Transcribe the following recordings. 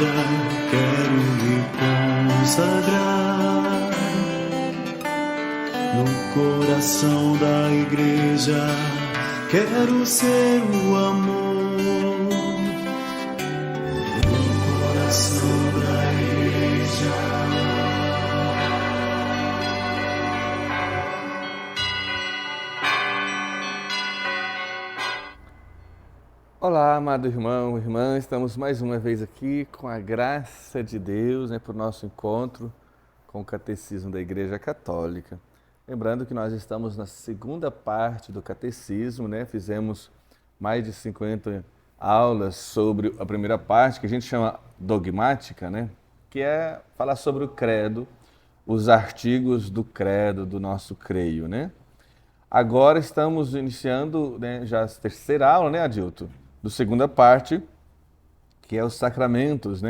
igreja, quero me consagrar. No coração da igreja, quero ser o amor. No coração da igreja. Olá, amado irmão, irmã, estamos mais uma vez aqui com a graça de Deus, para o nosso encontro com o Catecismo da Igreja Católica. Lembrando que nós estamos na segunda parte do Catecismo, fizemos mais de 50 aulas sobre a primeira parte, que a gente chama dogmática, que é falar sobre o credo, os artigos do credo, do nosso creio, Agora estamos iniciando já a terceira aula, Adilto? Do segunda parte, que é os sacramentos,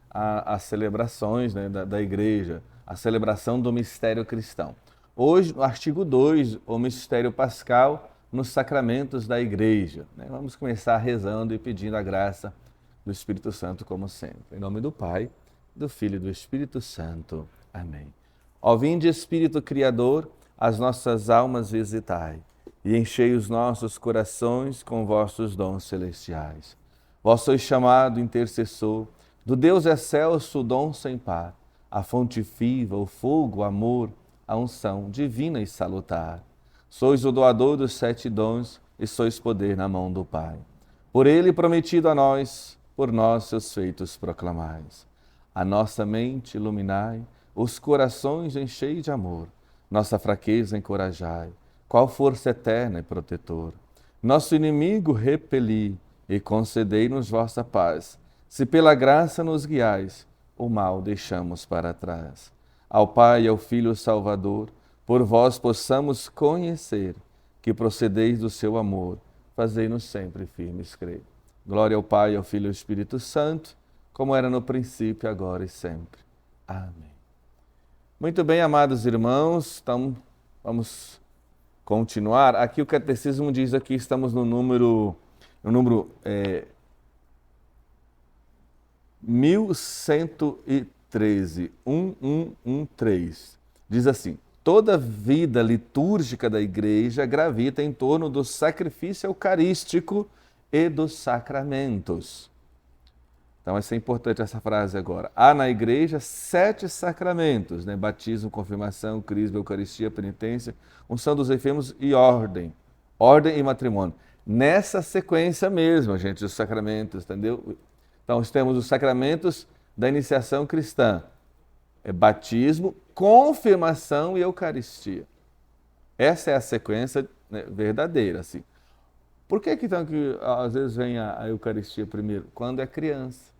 as celebrações da igreja, a celebração do mistério cristão. Hoje, no artigo 2, o mistério pascal nos sacramentos da igreja. Vamos começar rezando e pedindo a graça do Espírito Santo, como sempre. Em nome do Pai, do Filho e do Espírito Santo. Amém. Ó vinde, Espírito Criador, as nossas almas visitai, e enchei os nossos corações com vossos dons celestiais. Vós sois chamado intercessor do Deus excelso, dom sem par, a fonte viva, o fogo, o amor, a unção divina e salutar. Sois o doador dos 7 dons e sois poder na mão do Pai. Por ele prometido a nós, por nós seus feitos proclamais. A nossa mente iluminai, os corações enchei de amor, nossa fraqueza encorajai, qual força eterna e protetor. Nosso inimigo repeli e concedei-nos vossa paz. Se pela graça nos guiais, o mal deixamos para trás. Ao Pai e ao Filho Salvador, por vós possamos conhecer que procedeis do seu amor, fazei-nos sempre firmes crer. Glória ao Pai, ao Filho e ao Espírito Santo, como era no princípio, agora e sempre. Amém. Muito bem, amados irmãos, então vamos continuar. Aqui o Catecismo diz aqui, estamos no número 1113, 1113. Diz assim: toda vida litúrgica da Igreja gravita em torno do sacrifício eucarístico e dos sacramentos. Então, essa é importante essa frase agora. Há na Igreja 7 sacramentos, batismo, confirmação, crisma, eucaristia, penitência, unção dos enfermos e ordem. Ordem e matrimônio. Nessa sequência mesmo, gente, os sacramentos, entendeu? Então, temos os sacramentos da iniciação cristã. Batismo, confirmação e eucaristia. Essa é a sequência verdadeira, assim. Por que então que às vezes vem a Eucaristia primeiro? Quando é criança.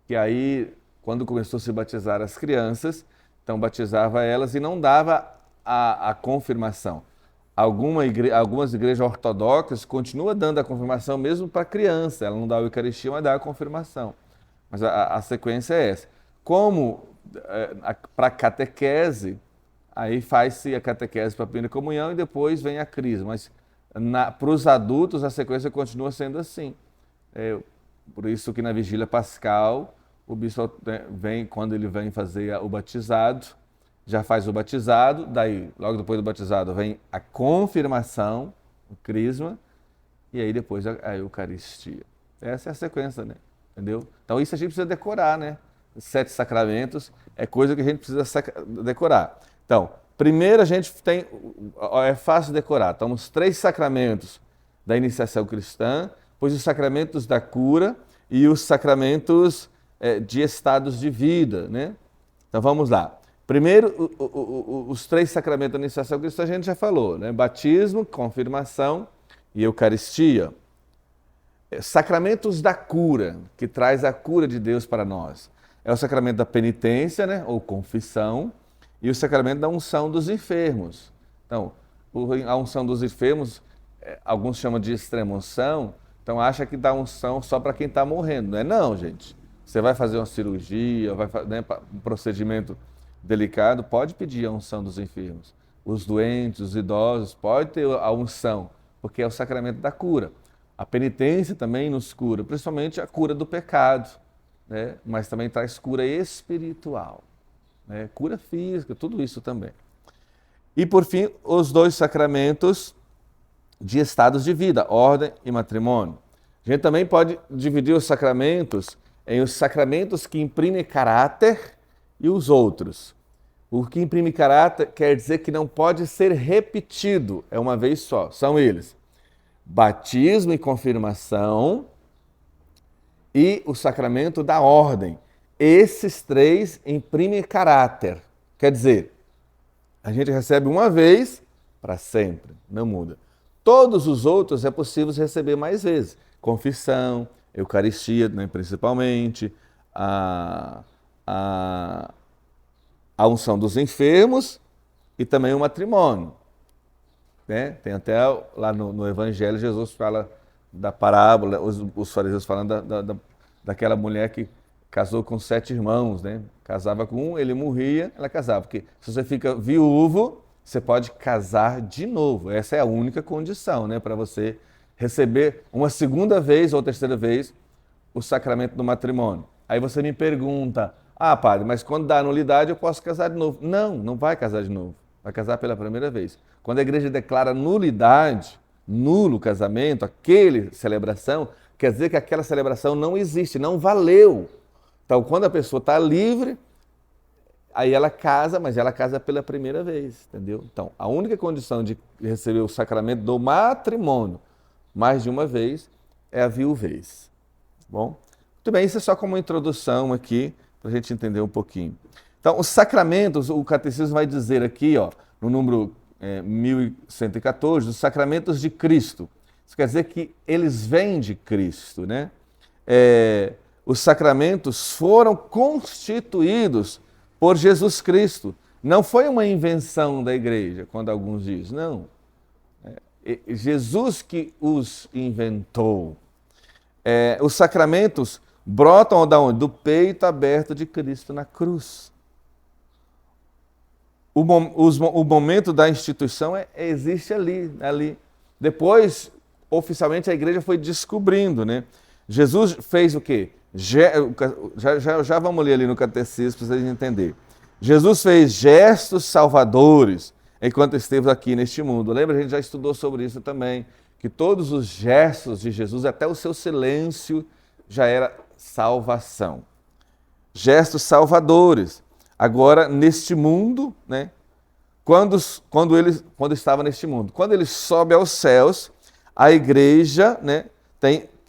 Que aí, quando começou a se batizar as crianças, então batizava elas e não dava a confirmação. Algumas igrejas ortodoxas continuam dando a confirmação mesmo para criança. Ela não dá a Eucaristia, mas dá a confirmação. Mas a sequência é essa. Como para catequese, aí faz-se a catequese para a primeira comunhão e depois vem a crisma. Mas para os adultos, a sequência continua sendo assim. Por isso que na vigília pascal, o bispo quando ele vem fazer o batizado, já faz o batizado, daí logo depois do batizado vem a confirmação, o crisma, e aí depois a Eucaristia. Essa é a sequência, entendeu? Então isso a gente precisa decorar, 7 sacramentos é coisa que a gente precisa decorar. Então, primeiro a gente tem, é fácil decorar, então os 3 sacramentos da iniciação cristã, depois os sacramentos da cura e os sacramentos de estados de vida, Então vamos lá. Primeiro, os 3 sacramentos da iniciação cristã a gente já falou, Batismo, confirmação e Eucaristia. Sacramentos da cura, que traz a cura de Deus para nós. É o sacramento da penitência, ou confissão, e o sacramento da unção dos enfermos. Então, a unção dos enfermos, alguns chamam de extrema-unção, então acha que dá unção só para quem está morrendo. Não é não, gente. Você vai fazer uma cirurgia, vai fazer um procedimento delicado, pode pedir a unção dos enfermos. Os doentes, os idosos, pode ter a unção, porque é o sacramento da cura. A penitência também nos cura, principalmente a cura do pecado. né? Mas também traz cura espiritual, né? Cura física, tudo isso também. E por fim, os dois sacramentos de estados de vida, ordem e matrimônio. A gente também pode dividir os sacramentos em os sacramentos que imprimem caráter e os outros. O que imprime caráter quer dizer que não pode ser repetido, é uma vez só. São eles: batismo e confirmação e o sacramento da ordem. Esses três imprimem caráter. Quer dizer, a gente recebe uma vez para sempre, não muda. Todos os outros é possível receber mais vezes. Confissão, Eucaristia, né, principalmente, a unção dos enfermos e também o matrimônio. Né? Tem até lá no Evangelho, Jesus fala da parábola, os fariseus falando daquela mulher que casou com 7 irmãos, né? Casava com um, ele morria, ela casava. Porque se você fica viúvo, você pode casar de novo. Essa é a única condição, né? Para você receber uma segunda vez ou terceira vez o sacramento do matrimônio. Aí você me pergunta, padre, mas quando dá nulidade eu posso casar de novo? Não, não vai casar de novo. Vai casar pela primeira vez. Quando a igreja declara nulidade, nulo o casamento, aquele celebração, quer dizer que aquela celebração não existe, não valeu. Então, quando a pessoa está livre, aí ela casa, mas ela casa pela primeira vez, entendeu? Então, a única condição de receber o sacramento do matrimônio mais de uma vez é a viuvez. Bom? Muito bem, isso é só como uma introdução aqui, para a gente entender um pouquinho. Então, os sacramentos, o catecismo vai dizer aqui, ó, no número 1114, os sacramentos de Cristo. Isso quer dizer que eles vêm de Cristo, né? Os sacramentos foram constituídos por Jesus Cristo. Não foi uma invenção da igreja, quando alguns dizem, não. Jesus que os inventou. Os sacramentos brotam da onde? Do peito aberto de Cristo na cruz. O momento da instituição existe ali. Depois, oficialmente, a igreja foi descobrindo, né? Jesus fez o quê? Já vamos ler ali no catecismo para vocês entenderem. Jesus fez gestos salvadores enquanto esteve aqui neste mundo. Lembra? A gente já estudou sobre isso também, que todos os gestos de Jesus, até o seu silêncio, já era salvação. Gestos salvadores. Agora, neste mundo, né? Quando estava neste mundo, quando ele sobe aos céus, a igreja, né,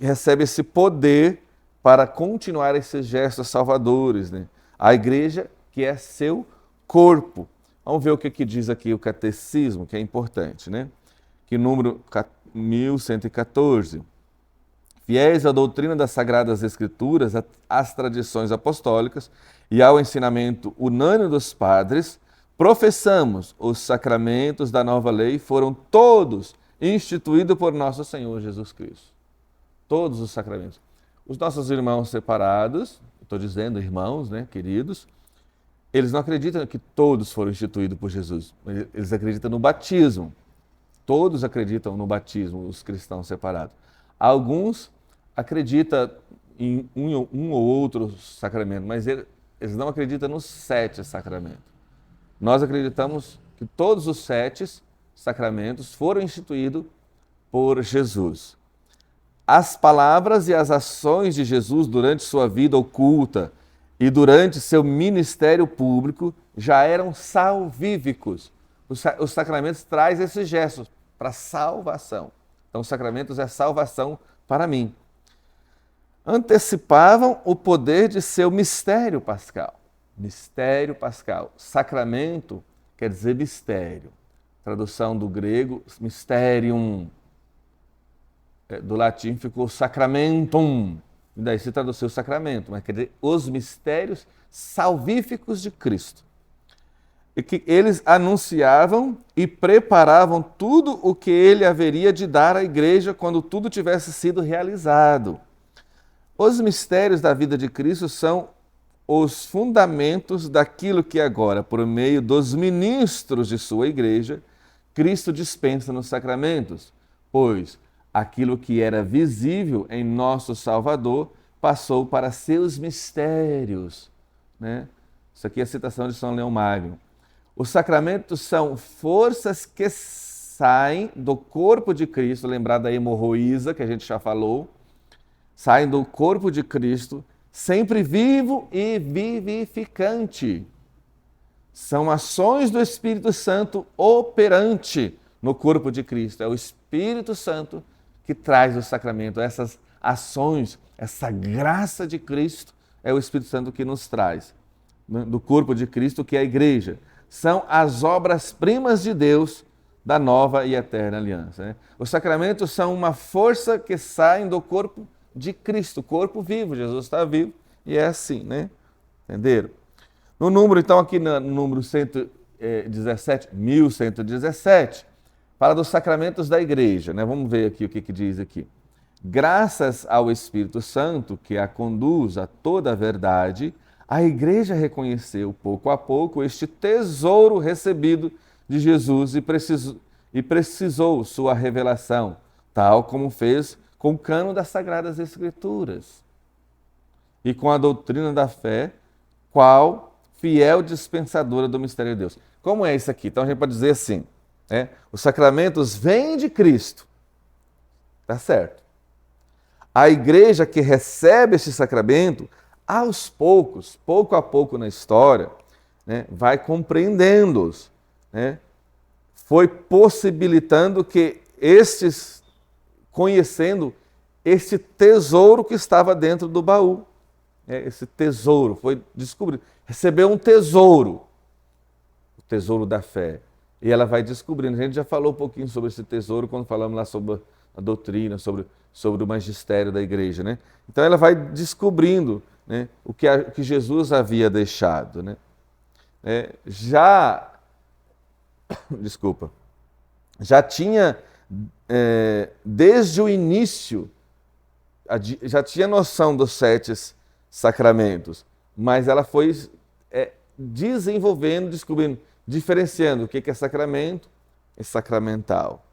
recebe esse poder para continuar esses gestos salvadores, né? A igreja que é seu corpo. Vamos ver o que diz aqui o catecismo, que é importante, né? Que número 1114. Fiéis à doutrina das Sagradas Escrituras, às tradições apostólicas e ao ensinamento unânime dos padres, professamos os sacramentos da nova lei foram todos instituídos por nosso Senhor Jesus Cristo. Todos os sacramentos. Os nossos irmãos separados, estou dizendo irmãos, né, queridos, eles não acreditam que todos foram instituídos por Jesus. Eles acreditam no batismo. Todos acreditam no batismo, os cristãos separados. Alguns acreditam em um ou outro sacramento, mas eles não acreditam nos 7 sacramentos. Nós acreditamos que todos os 7 sacramentos foram instituídos por Jesus. As palavras e as ações de Jesus durante sua vida oculta e durante seu ministério público já eram salvíficos. Os sacramentos trazem esses gestos para salvação. Então, os sacramentos é salvação para mim. Antecipavam o poder de seu mistério pascal. Mistério pascal. Sacramento quer dizer mistério. Tradução do grego, mysterium. Do latim ficou sacramentum. E daí se traduziu sacramento, mas quer dizer os mistérios salvíficos de Cristo. E que eles anunciavam e preparavam tudo o que ele haveria de dar à igreja quando tudo tivesse sido realizado. Os mistérios da vida de Cristo são os fundamentos daquilo que agora, por meio dos ministros de sua igreja, Cristo dispensa nos sacramentos, pois aquilo que era visível em nosso Salvador passou para seus mistérios, né? Isso aqui é a citação de São Leão Magno. Os sacramentos são forças que saem do corpo de Cristo, lembrar da hemorroísa que a gente já falou, saem do corpo de Cristo, sempre vivo e vivificante. São ações do Espírito Santo operante no corpo de Cristo. É o Espírito Santo que traz o sacramento, essas ações, essa graça de Cristo, é o Espírito Santo que nos traz, do corpo de Cristo, que é a igreja. São as obras-primas de Deus da nova e eterna aliança, né? Os sacramentos são uma força que sai do corpo de Cristo, corpo vivo, Jesus está vivo e é assim, né? Entenderam? No número, então, aqui no número 1117, fala dos sacramentos da igreja, né? Vamos ver aqui o que diz aqui. Graças ao Espírito Santo, que a conduz a toda a verdade, a igreja reconheceu pouco a pouco este tesouro recebido de Jesus e precisou sua revelação, tal como fez com o cano das Sagradas Escrituras e com a doutrina da fé, qual fiel dispensadora do mistério de Deus. Como é isso aqui? Então a gente pode dizer assim, né? Os sacramentos vêm de Cristo, tá certo? A igreja que recebe esse sacramento, aos poucos, pouco a pouco na história, né, vai compreendendo-os, né? Foi possibilitando que estes, conhecendo esse tesouro que estava dentro do baú, esse tesouro, foi descobrido, recebeu um tesouro, o tesouro da fé, e ela vai descobrindo. A gente já falou um pouquinho sobre esse tesouro quando falamos lá sobre a doutrina, sobre o magistério da igreja, né? Então ela vai descobrindo, né, o que Jesus havia deixado, né? Já tinha, desde o início, já tinha noção dos 7 sacramentos, mas ela foi desenvolvendo, descobrindo, diferenciando o que é sacramento e sacramental.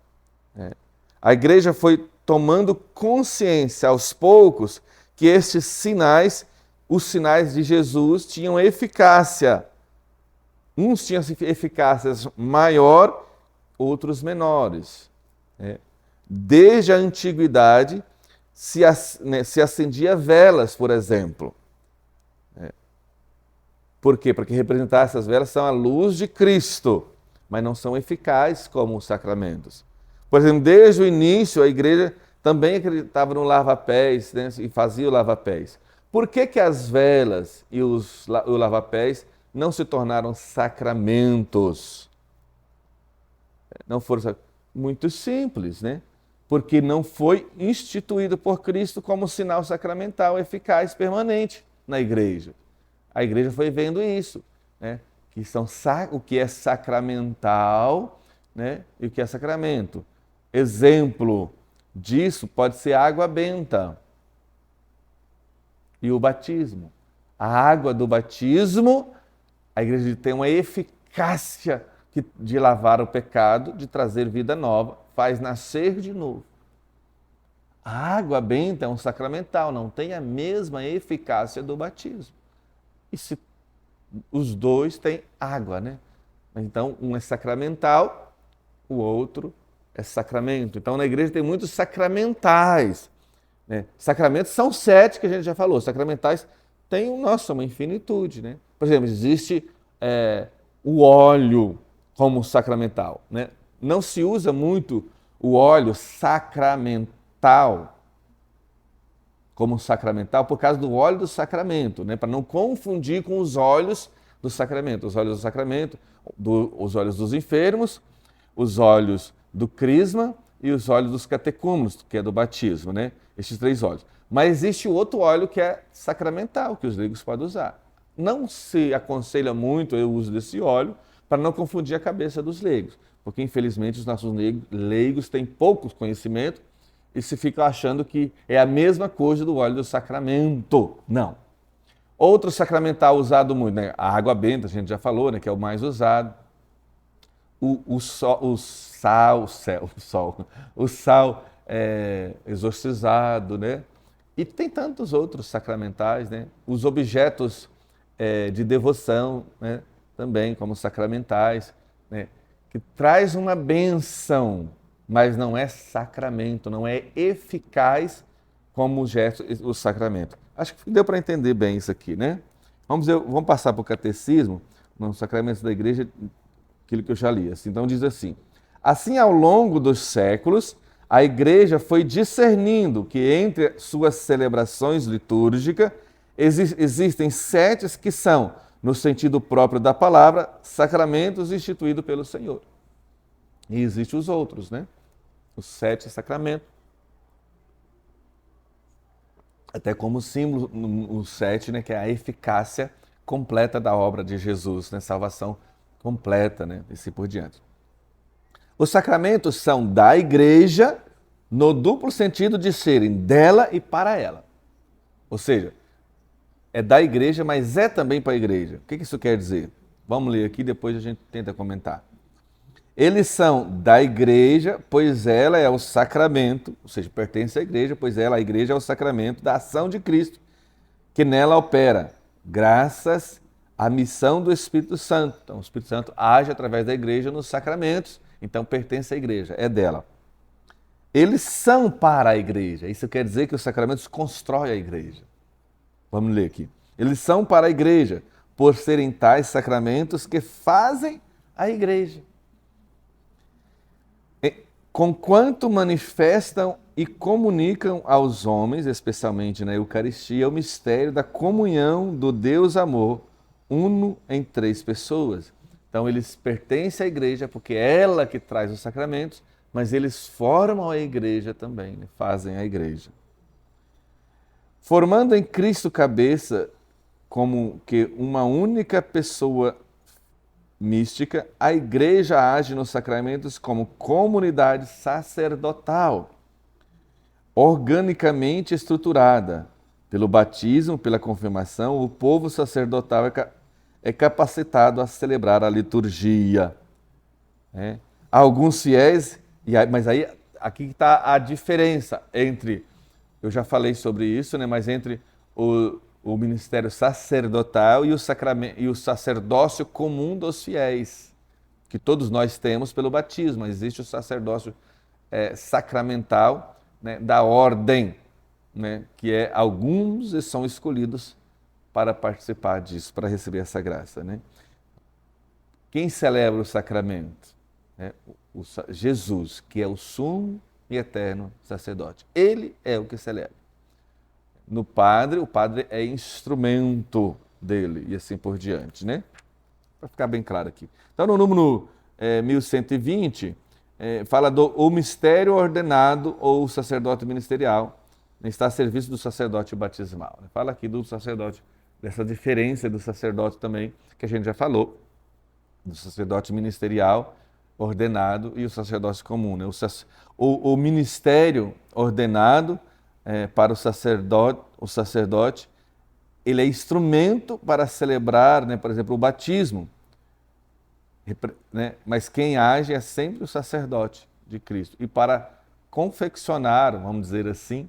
A igreja foi tomando consciência aos poucos que estes sinais, os sinais de Jesus, tinham eficácia. Uns tinham eficácias maior, outros menores. Desde a antiguidade se acendia velas, por exemplo. Por quê? Porque representar essas velas são a luz de Cristo, mas não são eficazes como os sacramentos. Por exemplo, desde o início a igreja também acreditava no lava-pés, né, e fazia o lava-pés. Por que as velas e o lava-pés não se tornaram sacramentos? Não foram muito simples, né? Porque não foi instituído por Cristo como sinal sacramental eficaz, permanente na igreja. A igreja foi vendo isso, né? Que são o que é sacramental, né? E o que é sacramento. Exemplo disso pode ser a água benta e o batismo. A água do batismo, a igreja tem uma eficácia de lavar o pecado, de trazer vida nova, faz nascer de novo. A água benta é um sacramental, não tem a mesma eficácia do batismo. E se os dois têm água, né? Então, um é sacramental, o outro é sacramento. Então, na igreja tem muitos sacramentais, né? Sacramentos são 7 que a gente já falou. Sacramentais tem, uma infinitude, né? Por exemplo, existe o óleo como sacramental, né? Não se usa muito o óleo sacramental como sacramental por causa do óleo do sacramento, né? Para não confundir com os óleos do sacramento. Os óleos do sacramento, os óleos dos enfermos, os óleos do crisma e os óleos dos catecúmenos, que é do batismo, né? Estes 3 óleos. Mas existe o outro óleo que é sacramental, que os leigos podem usar. Não se aconselha muito o uso desse óleo para não confundir a cabeça dos leigos, porque infelizmente os nossos leigos têm pouco conhecimento e se ficam achando que é a mesma coisa do óleo do sacramento. Não. Outro sacramental usado muito, né? A água benta, a gente já falou, né? Que é o mais usado. O sal exorcizado, né? E tem tantos outros sacramentais, né? Os objetos de devoção, né? Também como sacramentais, né? Que traz uma benção, mas não é sacramento, não é eficaz como o sacramento. Acho que deu para entender bem isso aqui, né? Vamos passar para o catecismo, nos sacramentos da igreja, aquilo que eu já li. Então diz assim: assim, ao longo dos séculos, a igreja foi discernindo que entre suas celebrações litúrgicas existem 7 que são, no sentido próprio da palavra, sacramentos instituídos pelo Senhor. E existem os outros, né? Os 7 sacramentos. Até como símbolo, o 7, né, que é a eficácia completa da obra de Jesus, né? Salvação completa, né? E assim por diante. Os sacramentos são da igreja no duplo sentido de serem dela e para ela. Ou seja, é da igreja, mas é também para a igreja. O que isso quer dizer? Vamos ler aqui, depois a gente tenta comentar. Eles são da igreja, pois ela é o sacramento, ou seja, pertence à igreja, pois ela, a igreja, é o sacramento da ação de Cristo, que nela opera, graças à missão do Espírito Santo. Então, o Espírito Santo age através da igreja nos sacramentos, então pertence à igreja, é dela. Eles são para a igreja, isso quer dizer que os sacramentos constroem a igreja. Vamos ler aqui. Eles são para a igreja, por serem tais sacramentos que fazem a igreja. Conquanto manifestam e comunicam aos homens, especialmente na Eucaristia, o mistério da comunhão do Deus Amor, uno em 3 pessoas. Então, eles pertencem à igreja porque é ela que traz os sacramentos, mas eles formam a igreja também, né? Fazem a igreja. Formando em Cristo cabeça, como que uma única pessoa mística, a igreja age nos sacramentos como comunidade sacerdotal, organicamente estruturada. Pelo batismo, pela confirmação, o povo sacerdotal é capacitado a celebrar a liturgia. Né? Alguns fiéis, mas aí aqui está a diferença entre, eu já falei sobre isso, né? Mas entre o ministério sacerdotal e o sacerdócio comum dos fiéis, que todos nós temos pelo batismo, mas existe o sacerdócio sacramental, né, da ordem, né, que alguns são escolhidos para participar disso, para receber essa graça. Né? Quem celebra o sacramento? Jesus, que é o sumo e eterno sacerdote. Ele é o que celebra. No padre, o padre é instrumento dele e assim por diante, né? Para ficar bem claro aqui. Então, no número 1120, fala do mistério ordenado ou sacerdote ministerial, está a serviço do sacerdote batismal. Fala aqui do sacerdote, dessa diferença do sacerdote também, que a gente já falou, do sacerdote ministerial ordenado e o sacerdócio comum. Né? O ministério ordenado para o sacerdote, ele é instrumento para celebrar, né, por exemplo, o batismo. Né? Mas quem age é sempre o sacerdote de Cristo. E para confeccionar, vamos dizer assim,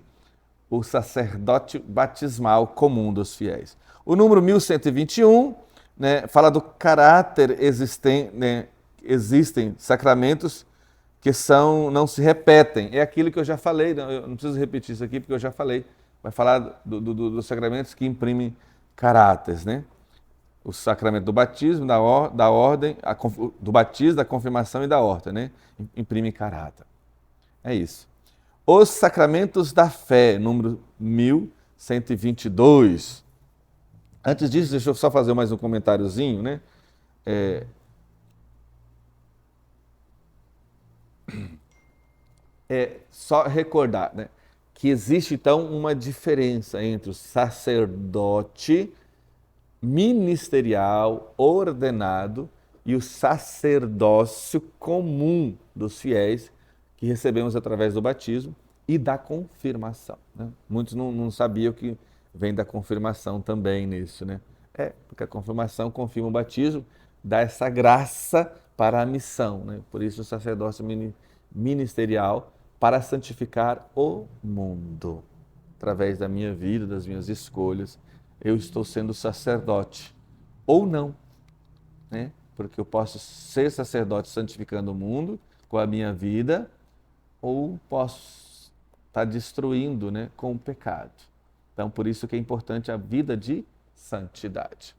o sacerdote batismal comum dos fiéis. O número 1121, né, fala do caráter existente, né, existem sacramentos que não se repetem. É aquilo que eu já falei, eu não preciso repetir isso aqui porque eu já falei. Vai falar dos sacramentos que imprimem caráteres, né? O sacramento do batismo, da ordem, do batismo, da confirmação e da horta, né? Imprime caráter. É isso. Os sacramentos da fé, número 1122. Antes disso, deixa eu só fazer mais um comentáriozinho, né? Só recordar, né, que existe então uma diferença entre o sacerdote ministerial ordenado e o sacerdócio comum dos fiéis que recebemos através do batismo e da confirmação. Né? Muitos não sabiam que vem da confirmação também nisso, né? Porque a confirmação confirma o batismo, dá essa graça para a missão, né? Por isso o sacerdócio ministerial para santificar o mundo. através da minha vida, das minhas escolhas, eu estou sendo sacerdote ou não, né? Porque eu posso ser sacerdote santificando o mundo com a minha vida, ou posso estar destruindo, né, com o pecado. Então, por isso que é importante a vida de santidade.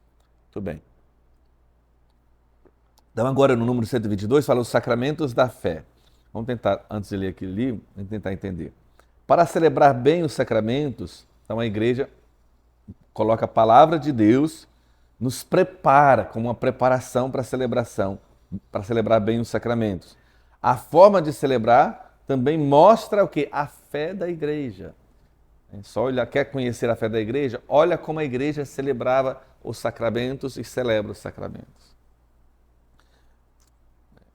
Muito bem. Então, agora no número 122, fala os sacramentos da fé. Vamos tentar, antes de ler aquele livro, vamos tentar entender. Para celebrar bem os sacramentos, então a igreja coloca a palavra de Deus, nos prepara como uma preparação para a celebração, para celebrar bem os sacramentos. A forma de celebrar também mostra o quê? A fé da igreja. Só olhar, quer conhecer a fé da igreja? Olha como a igreja celebrava os sacramentos e celebra os sacramentos.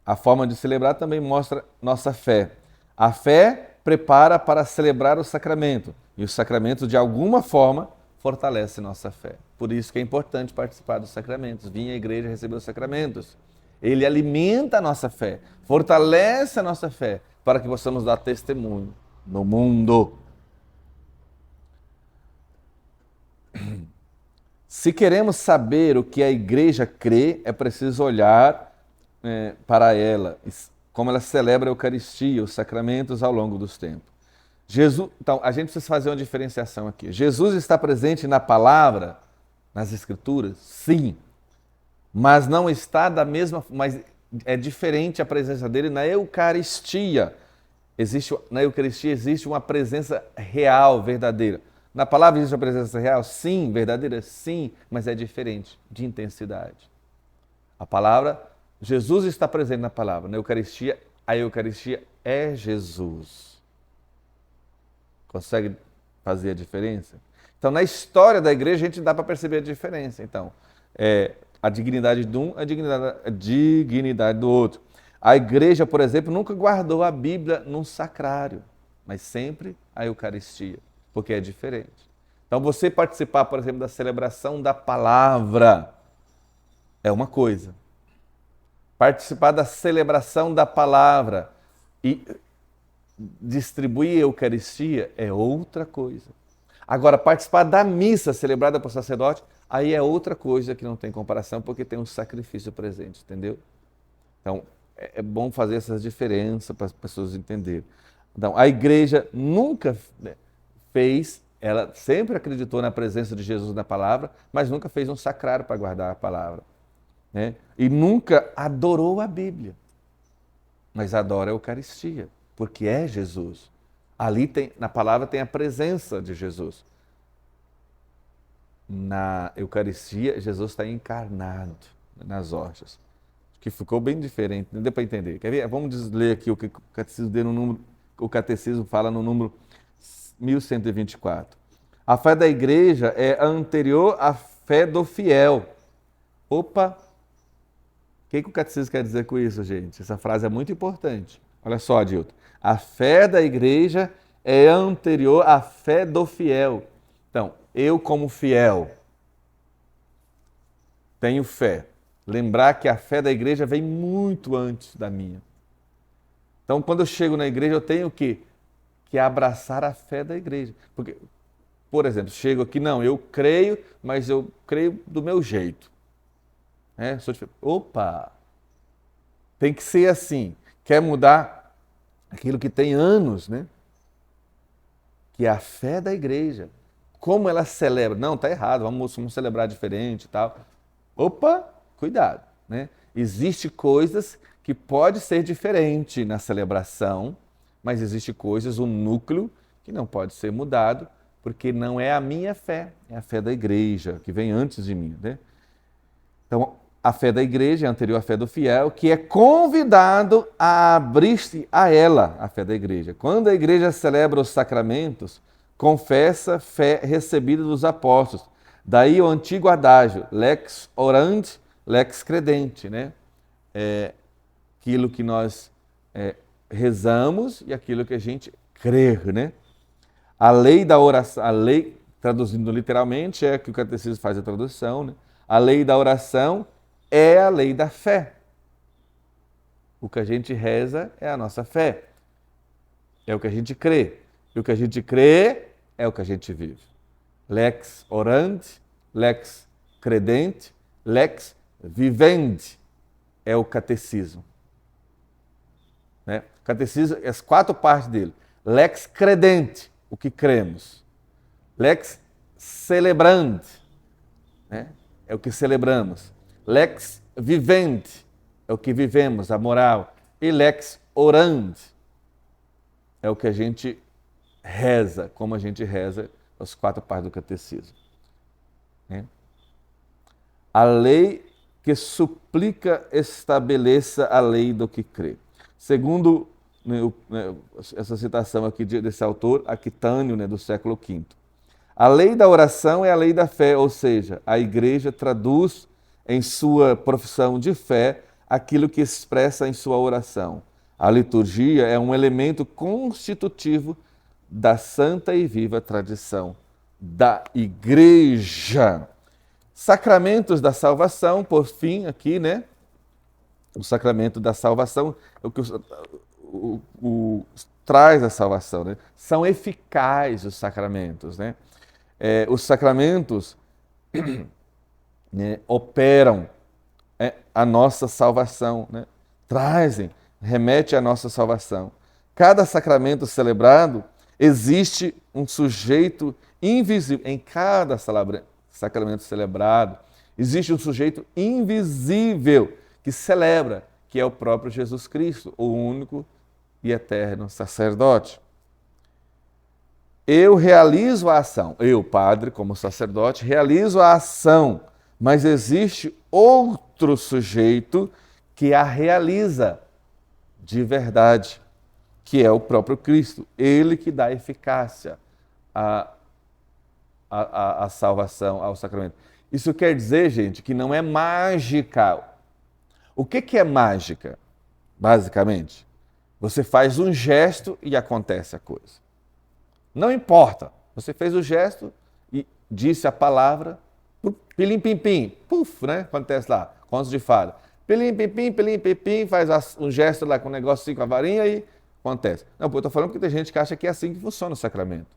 A forma de celebrar também mostra nossa fé. A fé prepara para celebrar o sacramento, e os sacramentos, de alguma forma, fortalecem nossa fé. Por isso que é importante participar dos sacramentos, vir à igreja receber os sacramentos. Ele alimenta a nossa fé, fortalece a nossa fé, para que possamos dar testemunho no mundo. Se queremos saber o que a igreja crê, é preciso olhar para ela, como ela celebra a Eucaristia, os sacramentos ao longo dos tempos. Então, a gente precisa fazer uma diferenciação aqui. Jesus está presente na palavra, nas Escrituras? Sim. Mas não está da mesma, mas é diferente a presença dele na Eucaristia. Na Eucaristia existe uma presença real, verdadeira. Na palavra existe uma presença real? Sim. Verdadeira? Sim. Mas é diferente de intensidade. A palavra, Jesus está presente na palavra. Na Eucaristia, a Eucaristia é Jesus. Consegue fazer a diferença? Então, na história da igreja, a gente dá para perceber a diferença. Então, a dignidade de um, a dignidade do outro. A igreja, por exemplo, nunca guardou a Bíblia num sacrário, mas sempre a Eucaristia, porque é diferente. Então, você participar, por exemplo, da celebração da palavra é uma coisa. Participar da celebração da palavra e distribuir a Eucaristia é outra coisa. Agora, participar da missa celebrada por sacerdote, aí é outra coisa que não tem comparação, porque tem um sacrifício presente, entendeu? Então, é bom fazer essas diferenças para as pessoas entenderem. Então, a igreja nunca fez, ela sempre acreditou na presença de Jesus na palavra, mas nunca fez um sacrário para guardar a palavra, né? E nunca adorou a Bíblia, mas adora a Eucaristia, porque é Jesus. Ali na palavra tem a presença de Jesus. Na Eucaristia, Jesus está encarnado nas hóstias. Que ficou bem diferente, não deu para entender. Quer ver? Vamos ler aqui o que o catecismo fala no número 1124. A fé da igreja é anterior à fé do fiel. Opa! O que o catecismo quer dizer com isso, gente? Essa frase é muito importante. Olha só, Adilton. A fé da igreja é anterior à fé do fiel. Então, eu como fiel tenho fé. Lembrar que a fé da igreja vem muito antes da minha. Então, quando eu chego na igreja, eu tenho que abraçar a fé da igreja. Porque, por exemplo, chego aqui, não, eu creio, mas eu creio do meu jeito. Opa! Tem que ser assim. Quer mudar aquilo que tem anos, né? Que é a fé da igreja. Como ela celebra? Não, está errado, vamos celebrar diferente e tal. Opa, cuidado, né? Existem coisas que pode ser diferente na celebração, mas existe coisas, um núcleo que não pode ser mudado, porque não é a minha fé, é a fé da igreja, que vem antes de mim, né? Então, a fé da igreja é anterior à fé do fiel, que é convidado a abrir-se a ela, a fé da igreja. Quando a igreja celebra os sacramentos, confessa fé recebida dos apóstolos. Daí o antigo adágio, lex orandi, lex credenti, né? Aquilo que nós rezamos e aquilo que a gente crê, né? A lei da oração, a lei, traduzindo literalmente, é que o catecismo faz a tradução, né? A lei da oração é a lei da fé. O que a gente reza é a nossa fé. É o que a gente crê. E o que a gente crê é o que a gente vive. Lex orandi, lex credente, lex vivendi é o catecismo. Né? O catecismo, as 4 partes dele. Lex credente, o que cremos. Lex celebrandi, né? É o que celebramos. Lex vivendi, é o que vivemos, a moral. E lex orandi, é o que a gente reza, como a gente reza as 4 partes do catecismo. Né? A lei que suplica estabeleça a lei do que crê. Segundo essa citação aqui desse autor, Aquitânio, do século V. A lei da oração é a lei da fé, ou seja, a Igreja traduz em sua profissão de fé aquilo que expressa em sua oração. A liturgia é um elemento constitutivo da santa e viva tradição da Igreja. Sacramentos da salvação, por fim, aqui, né? O sacramento da salvação é o que traz a salvação, né? São eficazes os sacramentos, né? Os sacramentos né, operam a nossa salvação, né? Trazem, remete à nossa salvação. Cada sacramento celebrado existe um sujeito invisível. Em cada sacramento celebrado existe um sujeito invisível que celebra, que é o próprio Jesus Cristo, o único e eterno sacerdote. Eu realizo a ação, eu, padre, como sacerdote, realizo a ação, mas existe outro sujeito que a realiza de verdade, que é o próprio Cristo, ele que dá eficácia à salvação, ao sacramento. Isso quer dizer, gente, que não é mágica. O que é mágica, basicamente? Você faz um gesto e acontece a coisa. Não importa, você fez o gesto e disse a palavra, pilim-pim-pim, puf, né? Acontece lá, contos de fada. Pilim-pim-pim, faz um gesto lá com um negócio assim, com a varinha e acontece. Não, eu estou falando porque tem gente que acha que é assim que funciona o sacramento.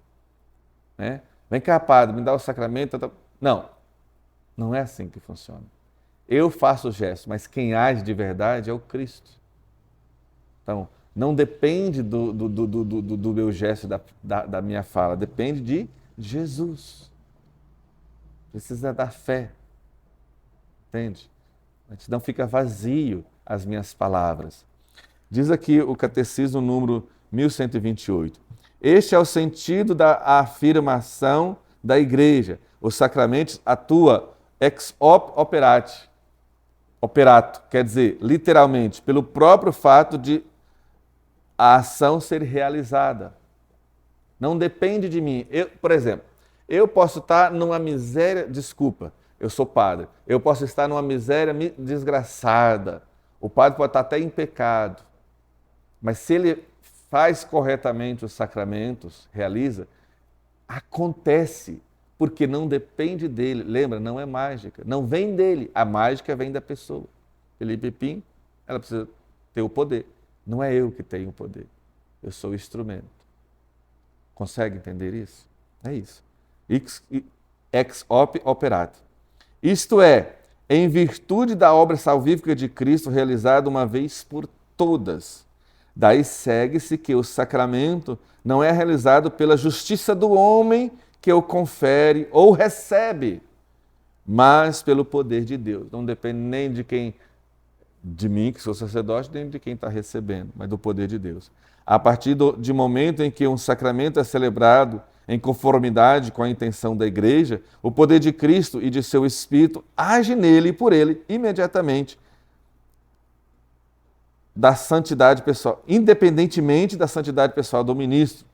Né? Vem cá, padre, me dá o sacramento. Não, não é assim que funciona. Eu faço o gesto, mas quem age de verdade é o Cristo. Então, não depende do meu gesto, da minha fala, depende de Jesus. Precisa da fé. Entende? Não fica vazio as minhas palavras. Diz aqui o Catecismo número 1128. Este é o sentido da afirmação da Igreja. Os sacramentos atuam ex operato, quer dizer, literalmente, pelo próprio fato de a ação ser realizada. Não depende de mim. Por exemplo, eu posso estar numa miséria, desculpa, eu sou padre, eu posso estar numa miséria desgraçada, o padre pode estar até em pecado, mas se ele faz corretamente os sacramentos, realiza, acontece, porque não depende dele. Lembra, não é mágica, não vem dele, a mágica vem da pessoa. Felipe Pim, ela precisa ter o poder. Não é eu que tenho o poder, eu sou o instrumento. Consegue entender isso? É isso. Ex operato. Isto é, em virtude da obra salvífica de Cristo realizada uma vez por todas. Daí segue-se que o sacramento não é realizado pela justiça do homem que o confere ou recebe, mas pelo poder de Deus. Não depende nem de mim, que sou sacerdote, nem de quem está recebendo, mas do poder de Deus. A partir do momento em que um sacramento é celebrado em conformidade com a intenção da Igreja, o poder de Cristo e de seu Espírito age nele e por ele imediatamente da santidade pessoal, independentemente da santidade pessoal do ministro.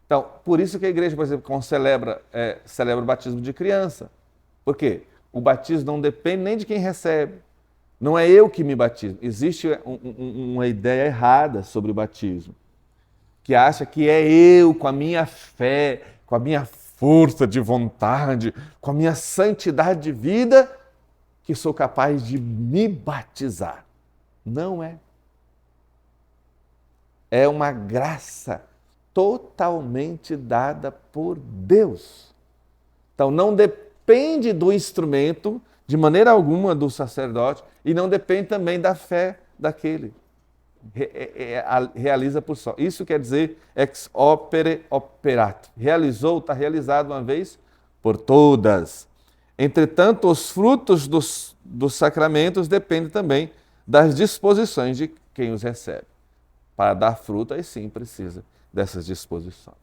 Então, por isso que a Igreja, por exemplo, celebra o batismo de criança. Por quê? O batismo não depende nem de quem recebe. Não é eu que me batizo. Existe uma ideia errada sobre o batismo, que acha que é eu, com a minha fé, com a minha força de vontade, com a minha santidade de vida, que sou capaz de me batizar. Não é. É uma graça totalmente dada por Deus. Então, não depende do instrumento, de maneira alguma, do sacerdote, e não depende também da fé daquele. Realiza por só. Isso quer dizer ex opere operato. Realizou, está realizado uma vez por todas. Entretanto, os frutos dos sacramentos dependem também das disposições de quem os recebe. Para dar fruto, aí sim precisa dessas disposições.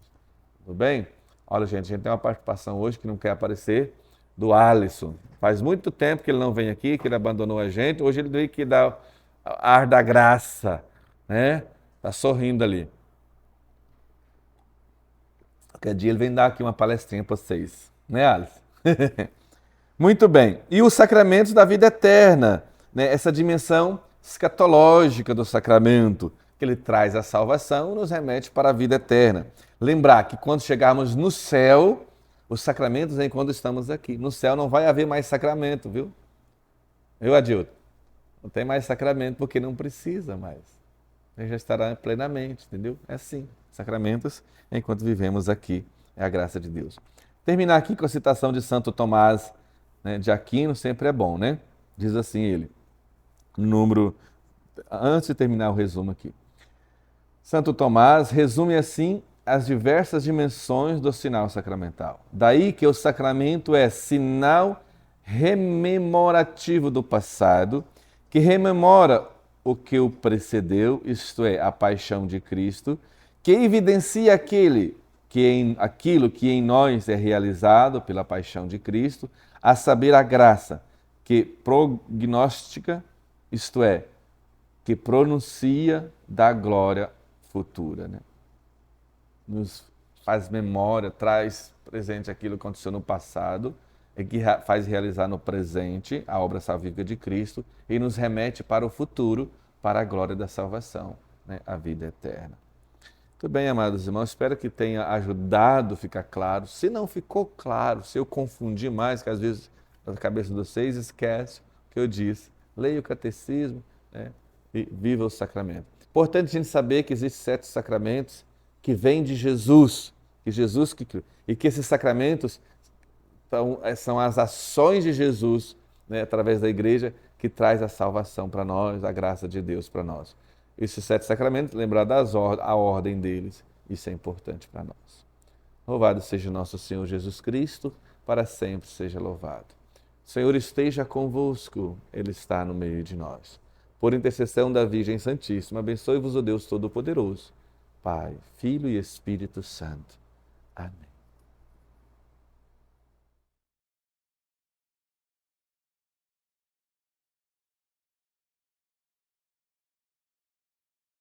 Tudo bem? Olha, gente, a gente tem uma participação hoje que não quer aparecer, do Alisson. Faz muito tempo que ele não vem aqui, que ele abandonou a gente. Hoje ele veio aqui dar ar da graça, né? Tá sorrindo ali. Qualquer dia ele vem dar aqui uma palestrinha para vocês, né, Alisson? Muito bem. E os sacramentos da vida eterna, né? Essa dimensão escatológica do sacramento, que ele traz a salvação, nos remete para a vida eterna. Lembrar que quando chegarmos no céu, os sacramentos vêm quando estamos aqui. No céu não vai haver mais sacramento, viu? Viu, Adilto? Não tem mais sacramento porque não precisa mais. Ele já estará plenamente, entendeu? É assim. Sacramentos enquanto vivemos aqui. É a graça de Deus. Terminar aqui com a citação de Santo Tomás, né, de Aquino, sempre é bom, né? Diz assim ele, antes de terminar o resumo aqui. Santo Tomás resume assim as diversas dimensões do sinal sacramental. Daí que o sacramento é sinal rememorativo do passado, que rememora o que o precedeu, isto é, a paixão de Cristo, que evidencia aquilo que em nós é realizado pela paixão de Cristo, a saber, a graça, que prognóstica, isto é, que pronuncia da glória futura, né? Nos faz memória, traz presente aquilo que aconteceu no passado, e que faz realizar no presente a obra salvífica de Cristo e nos remete para o futuro, para a glória da salvação, né? A vida eterna. Muito bem, amados irmãos, espero que tenha ajudado a ficar claro. Se não ficou claro, se eu confundi mais, que às vezes na cabeça de vocês esquece o que eu disse, leia o catecismo, né? E viva o sacramento. Importante a gente saber que existem 7 sacramentos que vêm de Jesus, que Jesus que criou, e que esses sacramentos são as ações de Jesus, né, através da igreja, que traz a salvação para nós, a graça de Deus para nós. Esses 7 sacramentos, lembrar a ordem deles, isso é importante para nós. Louvado seja nosso Senhor Jesus Cristo, para sempre seja louvado. O Senhor esteja convosco, Ele está no meio de nós. Por intercessão da Virgem Santíssima, abençoe-vos o Deus Todo-Poderoso, Pai, Filho e Espírito Santo. Amém.